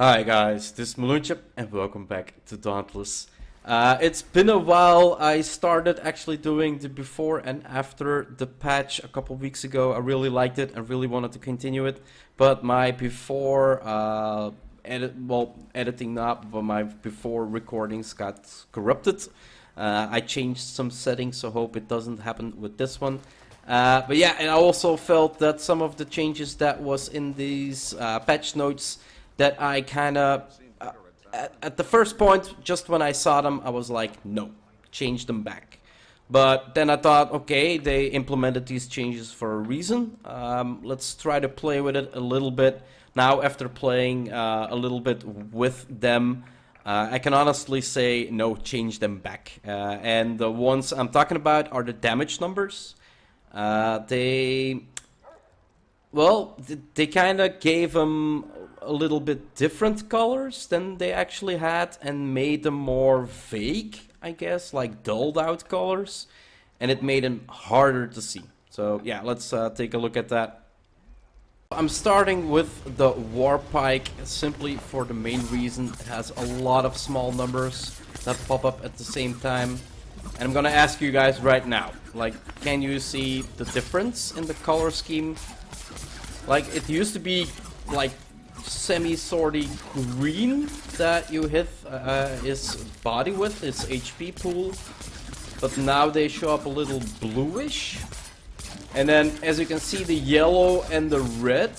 Hi guys, this is Malunchip and welcome back to Dauntless. It's been a while. I started actually doing the before and after the patch a couple weeks ago. I really liked it and really wanted to continue it, but my before editing not, but my before recordings got corrupted. I changed some settings, so hope it doesn't happen with this one. But yeah, and I also felt that some of the changes that was in these patch notes that I kind of, at the first point, just when I saw them, I was like, no, change them back. But then I thought, okay, they implemented these changes for a reason. Let's try to play with it a little bit. Now, after playing a little bit with them, I can honestly say, no, change them back. And the ones I'm talking about are the damage numbers. They kind of gave them a little bit different colors than they actually had and made them more vague, I guess, like dulled out colors, and it made them harder to see. So yeah, let's take a look at that. I'm starting with the Warpike simply for the main reason it has a lot of small numbers that pop up at the same time. And I'm gonna ask you guys right now, like, can you see the difference in the color scheme? Like, it used to be like semi-sorty green that you hit his body with, his HP pool, but now they show up a little bluish. And then, as you can see, the yellow and the red,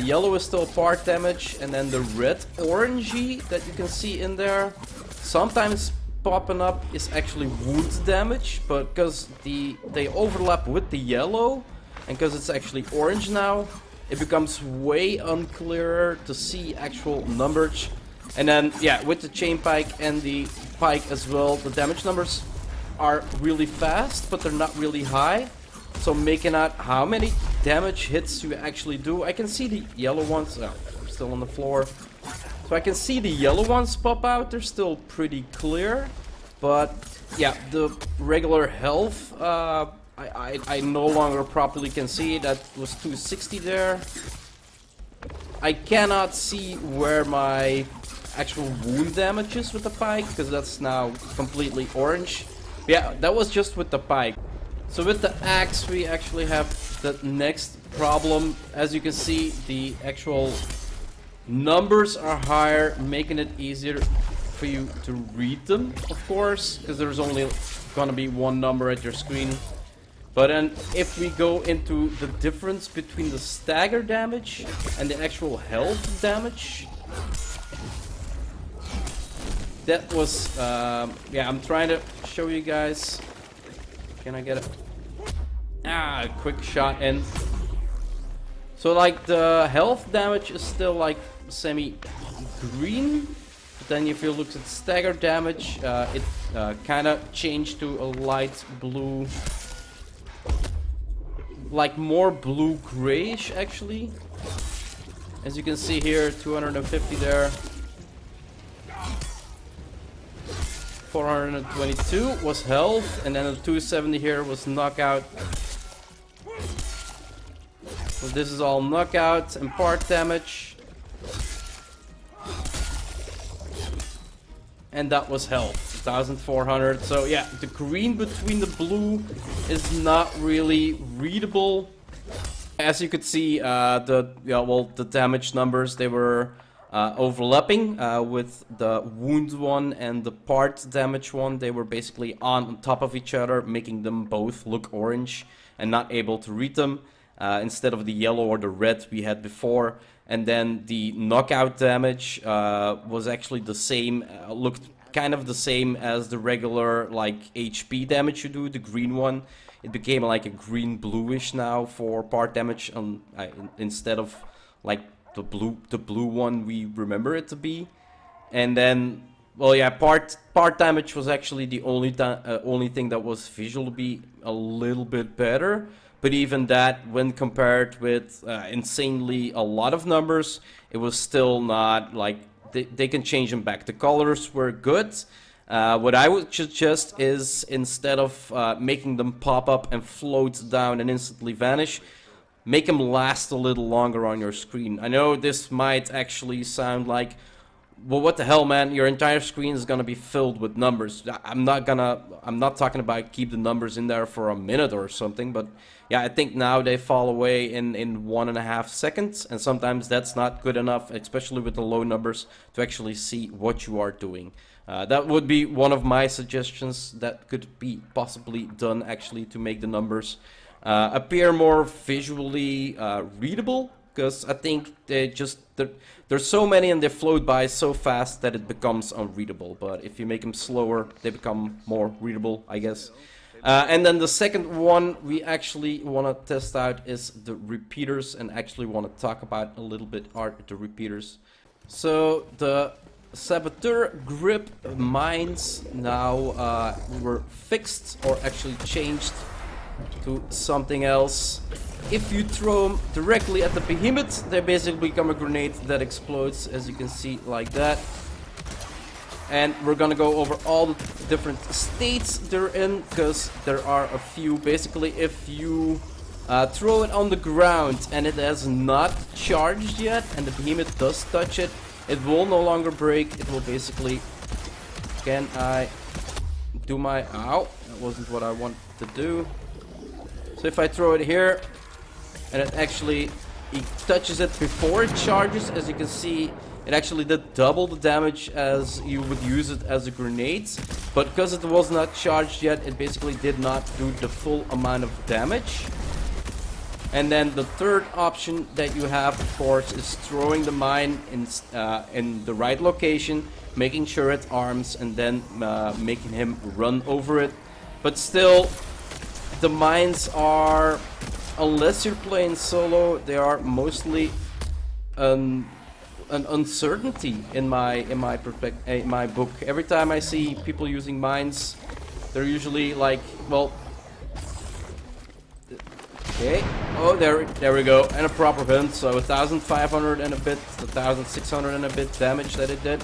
yellow is still part damage, and then the red orangey that you can see in there, sometimes popping up is actually wound damage, but because they overlap with the yellow, and because it's actually orange now, it becomes way unclearer to see actual numbers. And then, yeah, with the chain pike and the pike as well, the damage numbers are really fast, but they're not really high. So making out how many damage hits you actually do. I can see the yellow ones, they're still on the floor. So I can see the yellow ones pop out, they're still pretty clear. But yeah, the regular health, I no longer properly can see. That was 260 there. I cannot see where my actual wound damage is with the pike, because that's now completely orange. Yeah, that was just with the pike. So with the axe we actually have the next problem. As you can see, the actual numbers are higher, making it easier for you to read them, of course, because there's only gonna be one number at your screen. But then if we go into the difference between the stagger damage and the actual health damage, that was, yeah, I'm trying to show you guys. Can I get it? A quick shot in. So like the health damage is still like semi-green, but then if you look at stagger damage, it kind of changed to a light blue. Like more blue-grayish actually. As you can see here, 250 there. 422 was health, and then the 270 here was knockout. So this is all knockout and part damage. And that was health, 1400. So yeah, the green between the blue is not really readable. As you could see, the damage numbers, they were overlapping with the wound one and the part damage one. They were basically on top of each other, making them both look orange and not able to read them, instead of the yellow or the red we had before. And then the knockout damage was actually the same, looked kind of the same as the regular like HP damage you do, the green one. It became like a green bluish now for part damage instead of like the blue one we remember it to be. And then, well, yeah, part damage was actually the only thing that was visually a little bit better. But even that, when compared with insanely a lot of numbers, it was still not like they can change them back. The colors were good. What I would suggest is, instead of making them pop up and float down and instantly vanish, make them last a little longer on your screen. I know this might actually sound like, well, what the hell, man? Your entire screen is gonna be filled with numbers. I'm not talking about keep the numbers in there for a minute or something, but yeah, I think now they fall away in 1.5 seconds, and sometimes that's not good enough, especially with the low numbers, to actually see what you are doing. That would be one of my suggestions that could be possibly done actually to make the numbers appear more visually readable, because I think there's so many and they float by so fast that it becomes unreadable. But if you make them slower, they become more readable, I guess. And then the second one we actually want to test out is the repeaters, and actually want to talk about a little bit the repeaters. So the Saboteur grip mines now were fixed, or actually changed to something else. If you throw them directly at the behemoth, they basically become a grenade that explodes, as you can see, like that. And we're gonna go over all the different states they're in, because there are a few. Basically, if you throw it on the ground and it has not charged yet, and the behemoth does touch it, it will no longer break. It will basically... Can I do my... Ow, that wasn't what I wanted to do. So if I throw it here, and it actually... He touches it before it charges, as you can see, it actually did double the damage as you would use it as a grenade. But because it was not charged yet, it basically did not do the full amount of damage. And then the third option that you have, of course, is throwing the mine in the right location, making sure it arms, and then making him run over it. But still, the mines are, unless you're playing solo, they are mostly an uncertainty in my book. Every time I see people using mines, they're usually like, well, okay, oh, there we go, and a proper hit. So 1,500 and a bit, 1,600 and a bit damage that it did.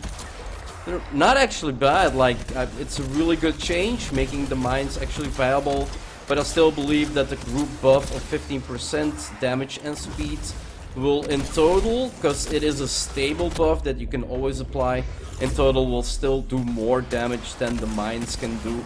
They're not actually bad. Like, it's a really good change, making the mines actually viable. But I still believe that the group buff of 15% damage and speed will, in total, because it is a stable buff that you can always apply, in total will still do more damage than the mines can do,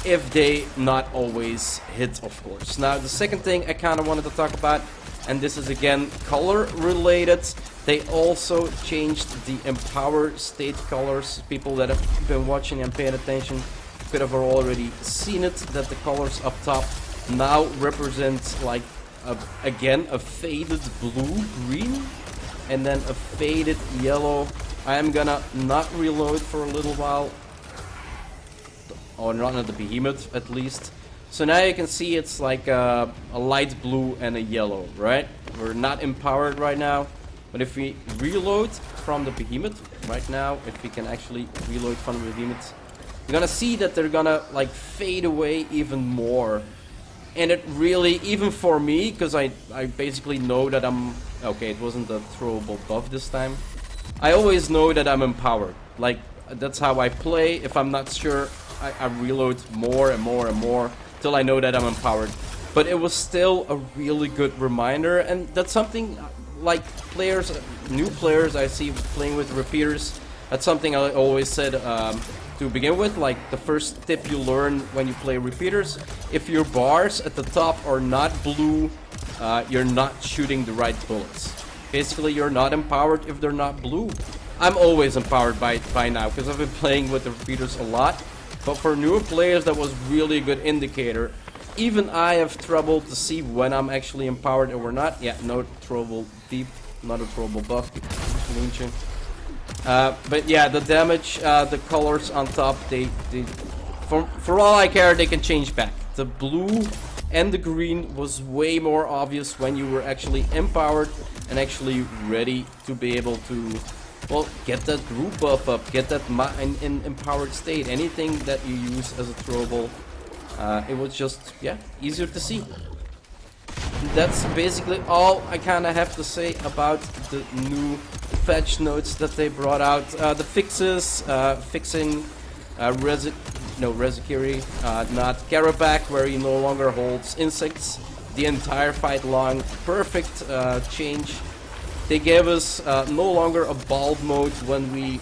if they not always hit, of course. Now, the second thing I kind of wanted to talk about, and this is again color related, they also changed the empower state colors. People that have been watching and paying attention could have already seen it, that the colors up top now represent, like, again, a faded blue-green, and then a faded yellow. I am gonna not reload for a little while, or not at the behemoth at least. So now you can see it's like a light blue and a yellow, right? We're not empowered right now, but if we reload from the behemoth right now, if we can actually reload from the behemoth, you're gonna see that they're gonna like fade away even more. And it really, even for me, because I basically know that I'm... Okay, it wasn't a throwable buff this time. I always know that I'm empowered. Like, that's how I play. If I'm not sure, I reload more and more and more till I know that I'm empowered. But it was still a really good reminder, and that's something like players, new players I see playing with repeaters, that's something I always said to begin with. Like, the first tip you learn when you play repeaters, if your bars at the top are not blue, you're not shooting the right bullets. Basically, you're not empowered if they're not blue. I'm always empowered by now, because I've been playing with the repeaters a lot. But for newer players, that was really a good indicator. Even I have trouble to see when I'm actually empowered or not. Yeah, no throwable deep, not a throwable buff. But yeah, the damage, the colors on top, they for all I care, they can change back. The blue and the green was way more obvious when you were actually empowered and actually ready to be able to, well, get that group buff up, get that in empowered state. Anything that you use as a throwable, it was just, yeah, easier to see. That's basically all I kind of have to say about the new patch notes that they brought out. The fixes, fixing Rezikiri, not Karaback, where he no longer holds insects the entire fight long. Perfect change. They gave us no longer a bald mode when we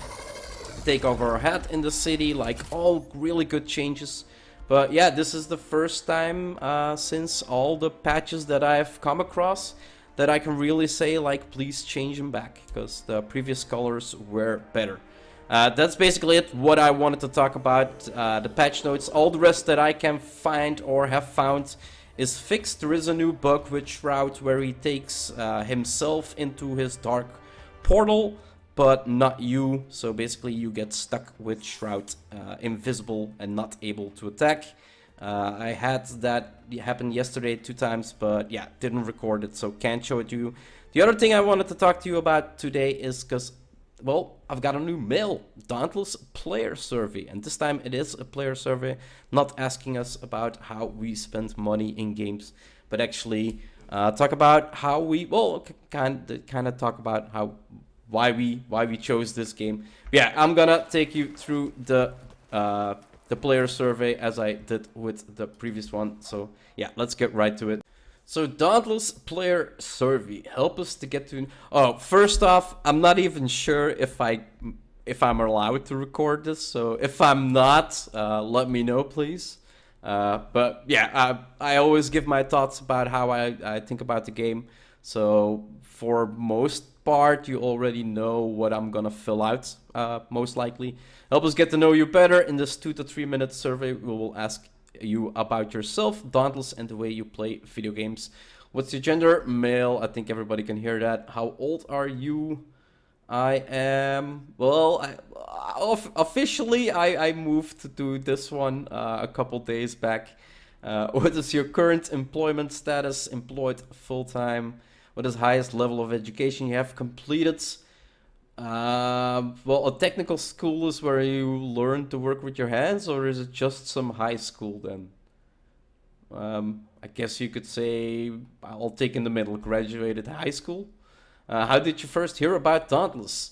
take off our hat in the city, like all really good changes. But yeah, this is the first time since all the patches that I've come across that I can really say like please change them back, because the previous colors were better. That's basically it, what I wanted to talk about, the patch notes. All the rest that I can find or have found is fixed. There is a new bug with Shroud where he takes himself into his dark portal, but not you. So basically you get stuck with Shroud, invisible and not able to attack. I had that happen yesterday 2 times, but yeah, didn't record it, so can't show it to you. The other thing I wanted to talk to you about today is because, well, I've got a new mail, Dauntless player survey, and this time it is a player survey, not asking us about how we spend money in games, but actually talk about how we, well, kind of talk about why we chose this game. Yeah, I'm gonna take you through the player survey as I did with the previous one. So yeah, let's get right to it. So Dauntless player survey, help us to get to. Oh, first off, I'm not even sure if I'm allowed to record this. So if I'm not, let me know, please. But yeah, I always give my thoughts about how I think about the game. So for most part, you already know what I'm gonna fill out, most likely. Help us get to know you better. In this 2 to 3 minute survey, we will ask you about yourself, Dauntless, and the way you play video games. What's your gender? Male. I think everybody can hear that. How old are you? I am, well, officially I moved to do this one a couple days back. What is your current employment status? Employed, full-time. What is highest level of education you have completed? Well, a technical school is where you learn to work with your hands, or is it just some high school then? I guess you could say I'll take in the middle, graduated high school. How did you first hear about Dauntless?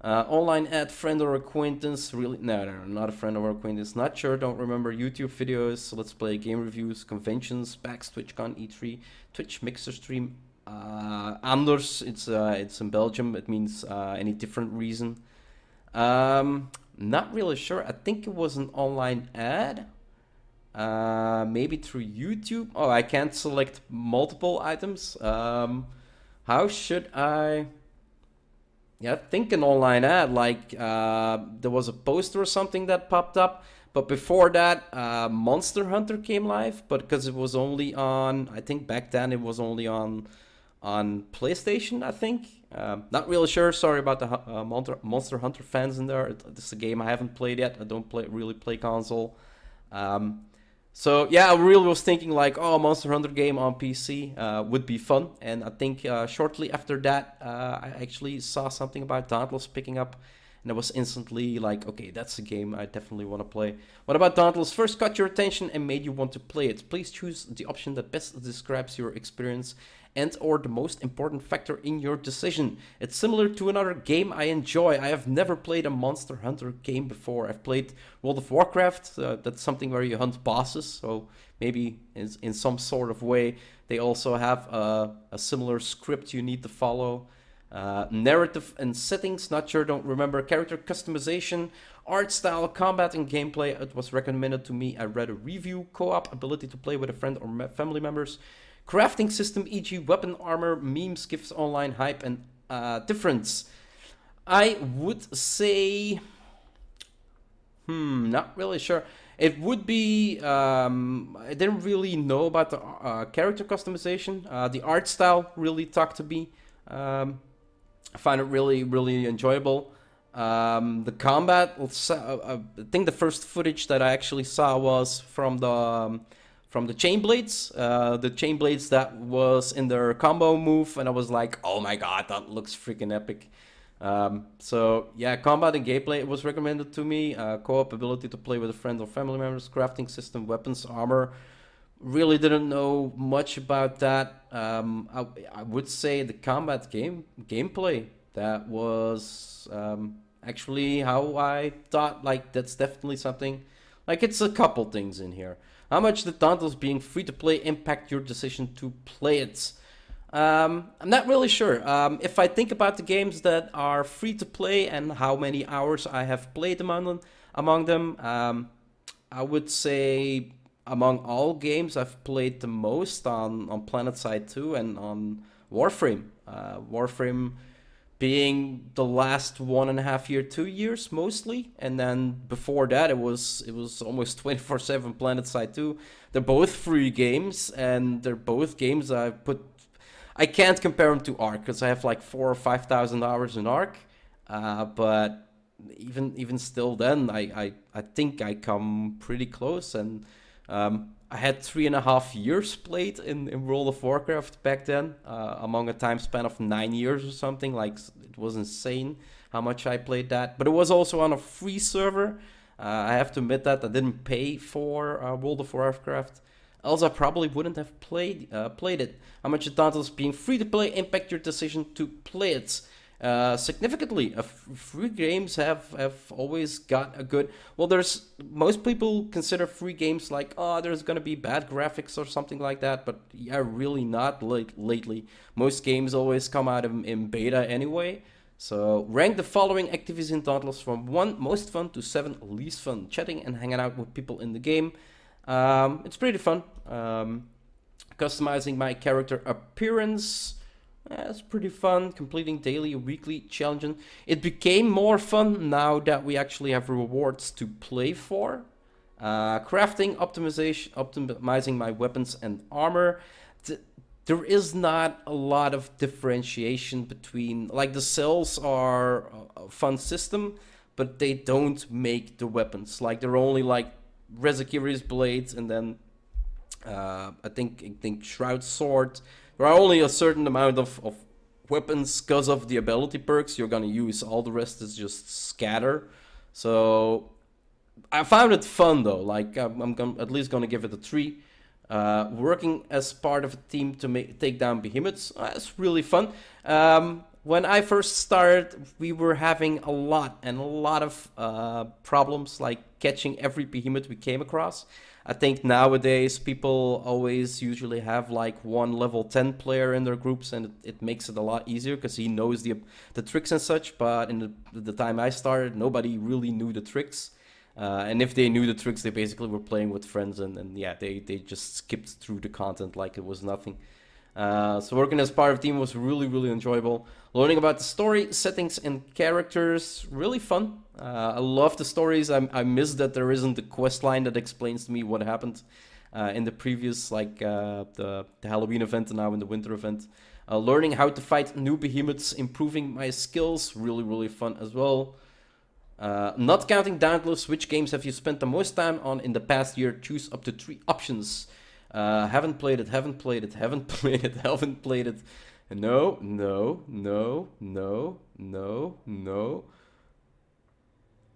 Online ad, friend or acquaintance? Really? No, not a friend or acquaintance. Not sure, don't remember. YouTube videos, let's play, game reviews, conventions, PAX, TwitchCon, E3, Twitch, Mixer stream. Anders, it's in Belgium. It means any different reason. Not really sure. I think it was an online ad. Maybe through YouTube. Oh, I can't select multiple items. How should I? Yeah, think an online ad. Like there was a poster or something that popped up. But before that, Monster Hunter came live. But because it was only on, I think back then it was only on PlayStation, I think. Not really sure. Sorry about the Monster Hunter fans in there. This is a game I haven't played yet. I don't really play console. So yeah, I really was thinking like, oh, Monster Hunter game on PC would be fun. And I think shortly after that, I actually saw something about Dauntless picking up. And I was instantly like, okay, that's a game I definitely want to play. What about Dauntless first caught your attention and made you want to play it? Please choose the option that best describes your experience and or the most important factor in your decision. It's similar to another game I enjoy. I have never played a Monster Hunter game before. I've played World of Warcraft. That's something where you hunt bosses. So maybe in some sort of way they also have a similar script you need to follow. Narrative and settings, not sure, don't remember. Character customization, art style, combat and gameplay. It was recommended to me. I read a review. Co-op, ability to play with a friend or family members. Crafting system, e.g. weapon armor, memes, gifts, online hype, and difference. I would say, not really sure. It would be, I didn't really know about the character customization. The art style really talked to me. I find it really, really enjoyable. The combat, I think the first footage that I actually saw was from the chain blades. The chain blades that was in their combo move, and I was like, oh my god, that looks freaking epic. So yeah, combat and gameplay was recommended to me. Co-op, ability to play with a friend or family members, crafting system, weapons, armor. Really didn't know much about that. I would say the combat gameplay, that was actually how I thought, like that's definitely something. Like it's a couple things in here. How much did Dauntless being free to play impact your decision to play it? I'm not really sure. If I think about the games that are free to play and how many hours I have played among them, I would say among all games I've played the most on PlanetSide 2 and on Warframe. Warframe being the last 1.5 year, 2 years mostly, and then before that it was almost 24/7 PlanetSide 2. They're both free games, and they're both games I put. I can't compare them to Ark because I have like 4 or 5 thousand hours in Ark, but even still, then I think I come pretty close, and I had 3.5 years played in World of Warcraft back then, among a time span of 9 years or something. Like it was insane how much I played that. But it was also on a free server. I have to admit that I didn't pay for World of Warcraft. Else I probably wouldn't have played it. How much did Dauntless being free to play impact your decision to play it? Significantly. Free games have always got a good. Well, there's most people consider free games like, oh, there's gonna be bad graphics or something like that, but yeah, really not lately. Most games always come out in beta anyway. So rank the following activities in Dauntless from 1 most fun to 7 least fun. Chatting and hanging out with people in the game. It's pretty fun. Customizing my character appearance. It's pretty fun. Completing daily or weekly challenges. It became more fun now that we actually have rewards to play for. Crafting, optimizing my weapons and armor. There is not a lot of differentiation between, like, the cells are a fun system, but they don't make the weapons. Like, they're only like Rezakiri's blades, and then I think Shroud Sword. There are only a certain amount of weapons because of the ability perks you're gonna use. All the rest is just scatter. So I found it fun though. Like I'm at least gonna give it a 3. Working as part of a team to take down behemoths. It's really fun. When I first started, we were having a lot of problems, like catching every behemoth we came across. I think nowadays people always usually have like one level 10 player in their groups, and it makes it a lot easier because he knows the tricks and such. But in the time I started, nobody really knew the tricks. And if they knew the tricks, they basically were playing with friends, and yeah, they just skipped through the content like it was nothing. So working as part of a team was really enjoyable. Learning about the story, settings, and characters, really fun. I love the stories. I miss that there isn't a quest line that explains to me what happened in the previous, like the Halloween event and now in the winter event. Learning how to fight new behemoths, improving my skills, really fun as well. Not counting Dauntless, which games have you spent the most time on in the past year? Choose up to 3 options. Haven't played it, haven't played it, haven't played it, haven't played it. No.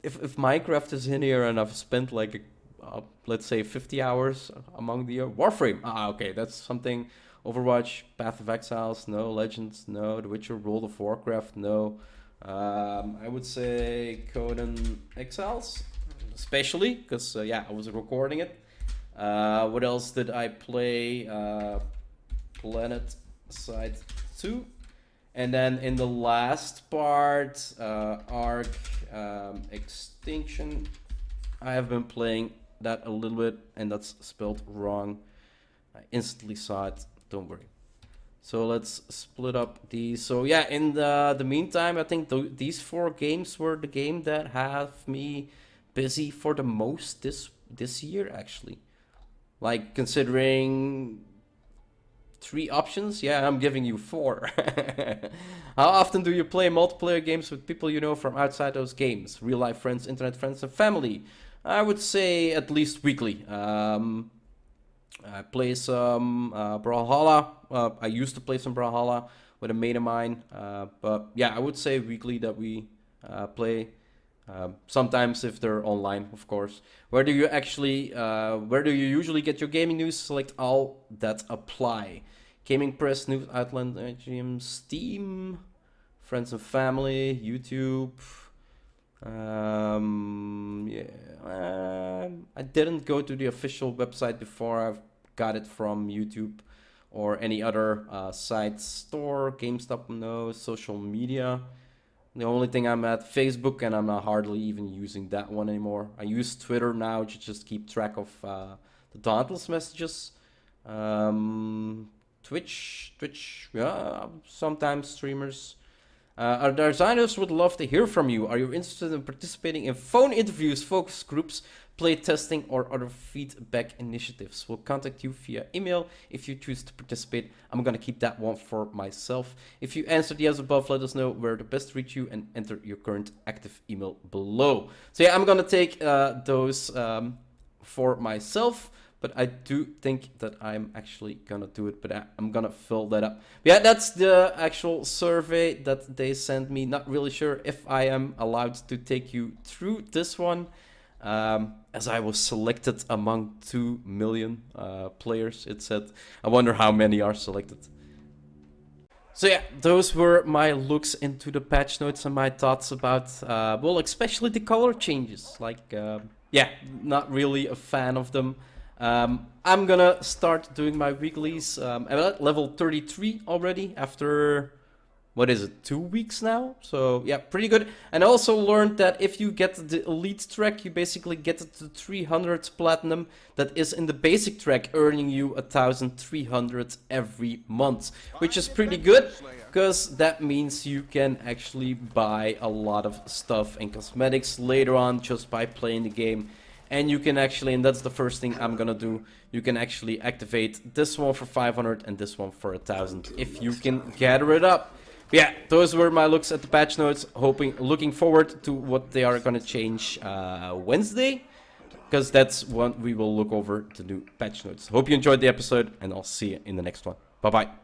If Minecraft is in here and I've spent like, let's say 50 hours among the Warframe. Okay, that's something. Overwatch, Path of Exiles, no. Legends, no. The Witcher, World of Warcraft, no. I would say Conan Exiles, especially because yeah, I was recording it. What else did I play? PlanetSide 2, and then in the last part, Ark Extinction. I have been playing that a little bit, and that's spelled wrong. I instantly saw it. Don't worry. So let's split up these. So yeah, in the meantime, I think these 4 games were the game that have me busy for the most this year, actually. Like, considering 3 options, yeah, I'm giving you 4. How often do you play multiplayer games with people you know from outside those games? Real life friends, internet friends, and family? I would say at least weekly. I play some Brawlhalla. I used to play some Brawlhalla with a mate of mine. But yeah, I would say weekly that we play. Sometimes if they're online, of course. Where do you usually get your gaming news? Select all that apply. Gaming Press, News Outland, IGM, Steam, Friends and Family, YouTube. I didn't go to the official website before. I've got it from YouTube or any other site store. GameStop, no. Social media. The only thing I'm at Facebook, and I'm not hardly even using that one anymore. I use Twitter now to just keep track of the Dauntless messages. Twitch, yeah, sometimes streamers. Our designers would love to hear from you. Are you interested in participating in phone interviews, focus groups, play testing, or other feedback initiatives? We'll contact you via email if you choose to participate. I'm gonna keep that one for myself. If you answered yes above, let us know where to best reach you and enter your current active email below. So yeah, I'm gonna take those for myself. But I do think that I'm actually gonna do it, but I'm gonna fill that up. But yeah, that's the actual survey that they sent me. Not really sure if I am allowed to take you through this one, as I was selected among 2 million players, it said. I wonder how many are selected. So yeah, those were my looks into the patch notes and my thoughts about, well, especially the color changes. Like, yeah, not really a fan of them. I'm gonna start doing my weeklies. I'm at level 33 already after, what is it, 2 weeks now? So yeah, pretty good. And I also learned that if you get the elite track, you basically get the 300 platinum that is in the basic track, earning you 1,300 every month, which is pretty good, because that means you can actually buy a lot of stuff and cosmetics later on just by playing the game. And you can actually, and that's the first thing I'm gonna do, you can actually activate this one for 500 and this one for 1,000 if you can gather it up. But yeah, those were my looks at the patch notes. Looking forward to what they are gonna change Wednesday, because that's when we will look over the new patch notes. Hope you enjoyed the episode, and I'll see you in the next one. Bye bye.